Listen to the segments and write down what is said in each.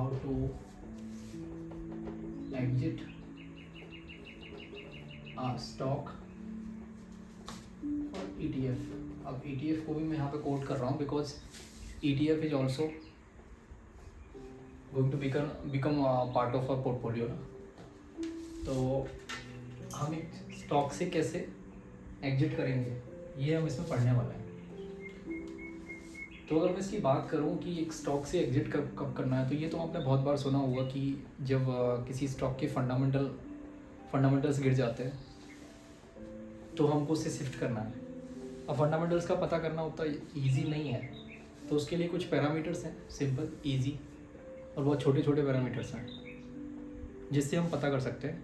how to exit a stock और ETF। अब ETF को भी मैं यहाँ पे कोट कर रहा हूँ because ETF is also going to become part of our portfolio ना। तो हम एक स्टॉक से कैसे एग्जिट करेंगे ये हम इसमें पढ़ने वाले हैं। तो अगर मैं इसकी बात करूं कि एक स्टॉक से एग्जिट कब करना है, तो ये तो आपने बहुत बार सुना होगा कि जब किसी स्टॉक के फंडामेंटल्स गिर जाते हैं तो हमको उससे शिफ्ट करना है। अब फंडामेंटल्स का पता करना उतना ईजी नहीं है, तो उसके लिए कुछ पैरामीटर्स हैं, सिंपल, ईजी और बहुत छोटे छोटे पैरामीटर्स हैं जिससे हम पता कर सकते हैं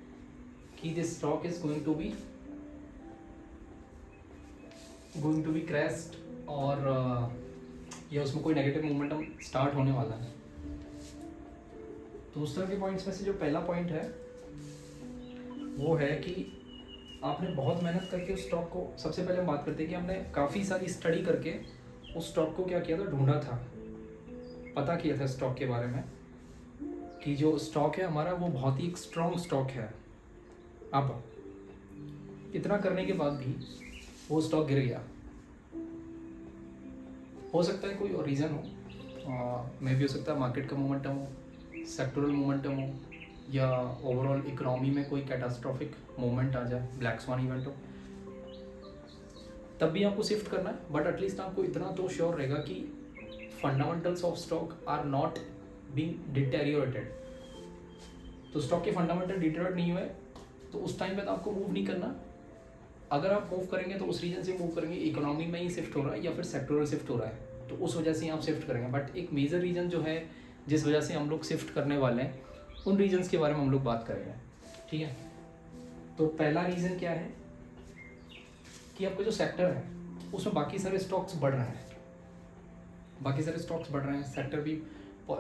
कि this stock is going to be crashed और या उसमें कोई नेगेटिव मोमेंटम स्टार्ट होने वाला है। तो उस तरह के पॉइंट्स में से जो पहला पॉइंट है वो है कि आपने बहुत मेहनत करके उस स्टॉक को, सबसे पहले हम बात करते हैं कि हमने काफ़ी सारी स्टडी करके उस स्टॉक को क्या किया था, ढूंढा था, पता किया था स्टॉक के बारे में कि जो स्टॉक है हमारा वो बहुत ही स्ट्रॉन्ग स्टॉक है। अब इतना करने के बाद भी वो स्टॉक गिर गया। हो सकता है कोई और रीज़न हो, मे भी हो सकता है मार्केट का मोमेंटम हो, सेक्टोरल मोमेंटम हो, या ओवरऑल इकोनॉमी में कोई कैटास्ट्रॉफिक मोमेंट आ जाए, ब्लैक स्वान इवेंट हो, तब भी आपको शिफ्ट करना है। बट एटलीस्ट आपको इतना तो श्योर रहेगा कि fundamentals of stock are not being deteriorated. तो स्टॉक के फंडामेंटल डिटेरियोरेट नहीं हुए तो उस टाइम पे तो आपको मूव नहीं करना। अगर आप मूव करेंगे तो उस रीजन से मूव करेंगे, इकोनॉमी में ही शिफ्ट हो रहा है या फिर सेक्टोरल शिफ्ट हो रहा है, तो उस वजह से ही आप शिफ्ट करेंगे। बट एक मेजर रीजन जो है जिस वजह से हम लोग शिफ्ट करने वाले हैं, उन रीजन्स के बारे में हम लोग बात करेंगे, ठीक है। तो पहला रीज़न क्या है कि आपका जो सेक्टर है उसमें बाकी सारे स्टॉक्स बढ़ रहे हैं,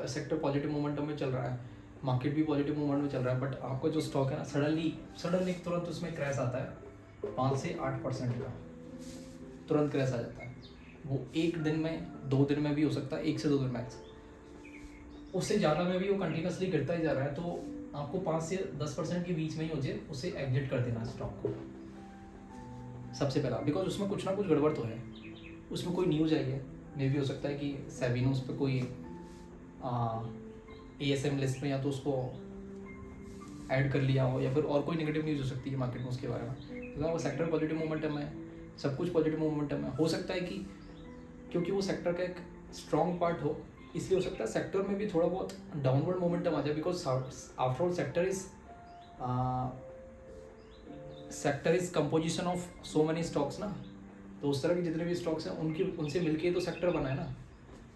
सेक्टर पॉजिटिव मोमेंटम में चल रहा है, मार्केट भी पॉजिटिव मोमेंट में चल रहा है। बट आपका जो स्टॉक है ना, सडनली तुरंत उसमें क्रैश आता है 5 से 8% का, तुरंत क्रैश आ जाता है। वो एक दिन में, 2 दिन में भी हो सकता है, 1 से 2 दिन मैक्स, उससे ज़्यादा में भी वो कंटिन्यूसली गिरता ही जा रहा है। तो आपको 5 से 10% के बीच में ही हो जाए उसे एग्जिट कर देना स्टॉक को सबसे पहला, बिकॉज उसमें कुछ ना कुछ गड़बड़ तो है, उसमें कोई न्यूज़ आई है, मे भी हो सकता है कि सेबी ने उस पर कोई ASM लिस्ट में या तो उसको ऐड कर लिया हो, या फिर और कोई नेगेटिव न्यूज़ हो सकती है मार्केट में उसके बारे में। तो वो सेक्टर पॉजिटिव मोमेंटम है, सब कुछ पॉजिटिव मोमेंटम है। हो सकता है कि क्योंकि वो सेक्टर का एक स्ट्रॉन्ग पार्ट हो, इसलिए हो सकता है सेक्टर में भी थोड़ा बहुत डाउनवर्ड मोमेंटम आ जाए, because after all sector is composition of so many stocks ना। तो उस तरह के जितने भी स्टॉक्स हैं उनसे मिलके तो सेक्टर बना है ना,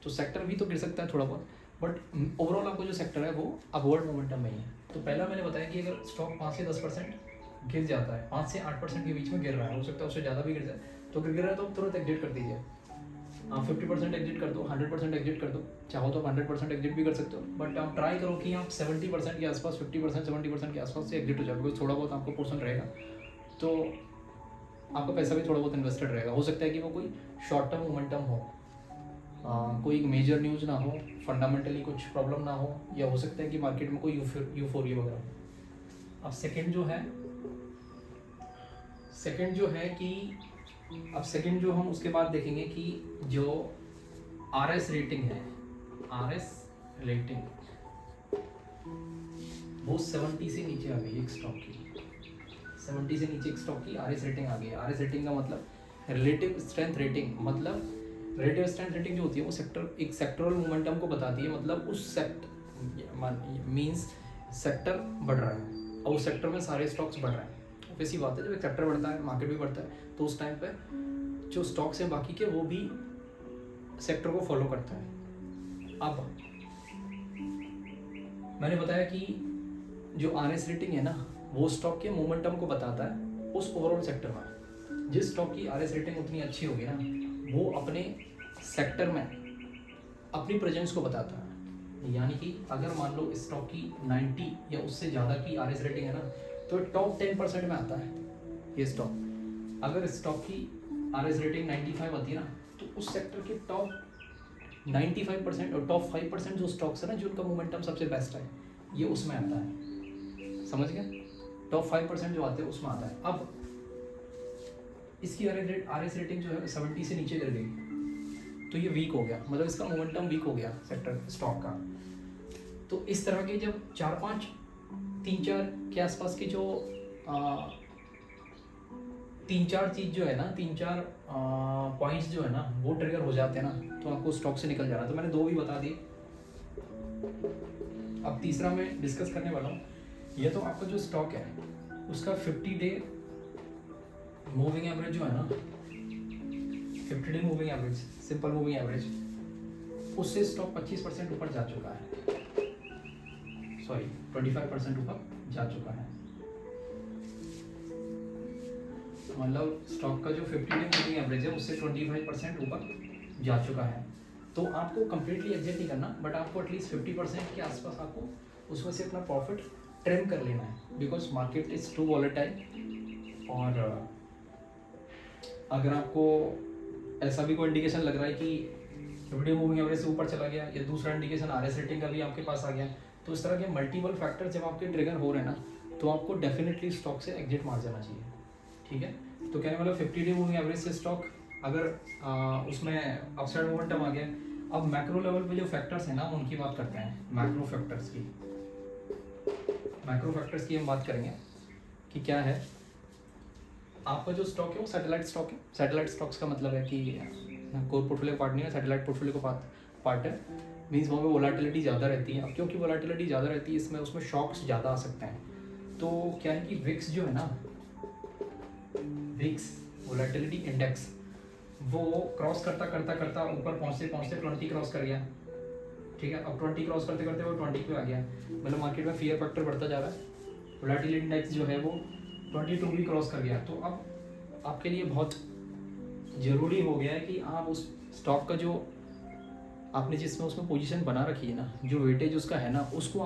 तो सेक्टर भी तो गिर सकता है थोड़ा बहुत। बट ओवरऑल आपको जो सेक्टर है वो अपवर्ड मोमेंटम में ही है। तो पहला मैंने बताया कि अगर स्टॉक 5 से 10% गिर जाता है, 5 से 8% के बीच में गिर रहा है, हो सकता है उससे ज़्यादा भी गिर जाए, तो अगर गिर रहा है तो तुरंत एग्जिट कर दीजिए। आप 50% एग्जिट कर दो, 100% एग्जिट कर दो, चाहो तो आप 100% एग्जिट भी कर सकते हो। बट आप ट्राई करो कि आप 70% के आसपास, 50%, 70% के आसपास से एग्जिट हो जाए, बिकॉज थोड़ा बहुत आपको पोर्शन रहेगा, तो आपका पैसा भी थोड़ा बहुत इन्वेस्टेड रहेगा। हो सकता है कि वो कोई शॉर्ट टर्म मोमेंटम हो, कोई मेजर न्यूज़ ना हो, फंडामेंटली कुछ प्रॉब्लम ना हो, या हो सकता है कि मार्केट में कोई यूफोरिया वगैरह हो। अब सेकंड जो हम उसके बाद देखेंगे कि जो RS रेटिंग है, RS रेटिंग वो 70 से नीचे आ गई एक स्टॉक की, 70 से नीचे एक स्टॉक की RS रेटिंग आ गई। RS रेटिंग का मतलब रिलेटिव स्ट्रेंथ रेटिंग, मतलब रिलेटिव स्ट्रेंथ रेटिंग जो होती है वो एक सेक्टरल मोमेंटम को बताती है। मतलब उस मींस सेक्टर बढ़ रहा है और उस सेक्टर में सारे स्टॉक्स बढ़ रहे हैं। वैसी बात है, जब एक सेक्टर बढ़ता है मार्केट भी बढ़ता है, तो उस टाइम पे जो स्टॉक्स हैं बाकी के वो भी सेक्टर को फॉलो करता है। अब मैंने बताया कि जो RS रेटिंग है ना, वो स्टॉक के मोमेंटम को बताता है उस ओवरऑल सेक्टर में। जिस स्टॉक की RS रेटिंग उतनी अच्छी होगी ना, वो अपने सेक्टर में अपनी प्रेजेंस को बताता है। यानी कि अगर मान लो इस स्टॉक की 90 या उससे ज़्यादा की RS रेटिंग है ना, तो टॉप 10% में आता है ये स्टॉक। अगर स्टॉक की RS रेटिंग 95 आती है ना, तो उस सेक्टर के टॉप 95% और टॉप 5% जो स्टॉक्स है ना जिनका मोमेंटम सबसे बेस्ट है, ये उसमें आता है, समझ गए? टॉप 5% जो आते हैं उसमें आता है। अब इसकी आर एस रेटिंग जो है 70 से नीचे गिर गई, तो ये वीक हो गया, मतलब इसका मोमेंटम वीक हो गया सेक्टर स्टॉक का। तो इस तरह के जब 3-4 के आसपास के जो 3-4 चीज़ जो है ना, 3-4 पॉइंट्स जो है ना वो ट्रिगर हो जाते हैं ना, तो आपको स्टॉक से निकल जाना। तो मैंने 2 भी बता दिए, अब तीसरा मैं डिस्कस करने वाला हूँ। ये तो आपका जो स्टॉक है उसका 50 डे मूविंग एवरेज जो है ना, 50 day moving average, simple moving average, उससे स्टॉक 25% ऊपर जा चुका है, सॉरी 25% ऊपर जा चुका है। मतलब स्टॉक का जो 50 डे मूविंग एवरेज है उससे 25% ऊपर जा चुका है। तो आपको कंप्लीटली एग्जिट नहीं करना, बट आपको एटलीस्ट 50% के आसपास आपको उसमें से अपना प्रॉफिट ट्रिम कर लेना है, because market is too volatile. और अगर आपको ऐसा भी कोई इंडिकेशन लग रहा है कि 50 डे मूविंग एवरेज से ऊपर चला गया, या दूसरा इंडिकेशन आर एस रेटिंग का भी आपके पास आ गया, तो इस तरह के मल्टीपल फैक्टर जब आपके ट्रिगर हो रहे हैं ना, तो आपको डेफिनेटली स्टॉक से एग्जिट मार जाना चाहिए, ठीक है? तो कहने वाला 50 डे मूविंग एवरेज से स्टॉक अगर उसमें अपसाइड मोमेंटम आ गया। अब मैक्रो लेवल पे जो फैक्टर्स हैं ना उनकी बात करते हैं, मैक्रो फैक्टर्स की हम बात करेंगे कि क्या है। आपका जो स्टॉक है वो सैटेलाइट स्टॉक है। सैटेलाइट स्टॉक्स का मतलब है कि कोर पोर्टफोलियो पार्ट नहीं है, सैटेलाइट पोर्टफोलियो का पार्ट है। मीन्स वहाँ पे वोलेटिलिटी ज़्यादा रहती है। अब क्योंकि वोलेटिलिटी ज़्यादा रहती है इसमें, उसमें शॉक्स ज़्यादा आ सकते हैं। तो क्या है कि विक्स जो है ना, विक्स वोलेटिलिटी इंडेक्स, वो क्रॉस करता ऊपर पहुँचते 20 क्रॉस कर गया, ठीक है? अब 20 क्रॉस करते वो 20 पे आ गया, मतलब मार्केट में फियर फैक्टर बढ़ता जा रहा है। वोलेटिलिटी इंडेक्स जो है वो 22 भी क्रॉस कर गया। तो अब आपके लिए बहुत ज़रूरी हो गया है कि आप उस स्टॉक का जो आपने जिसमें उसमें पोजीशन बना रखी है ना, जो वेटेज उसका है ना, उसको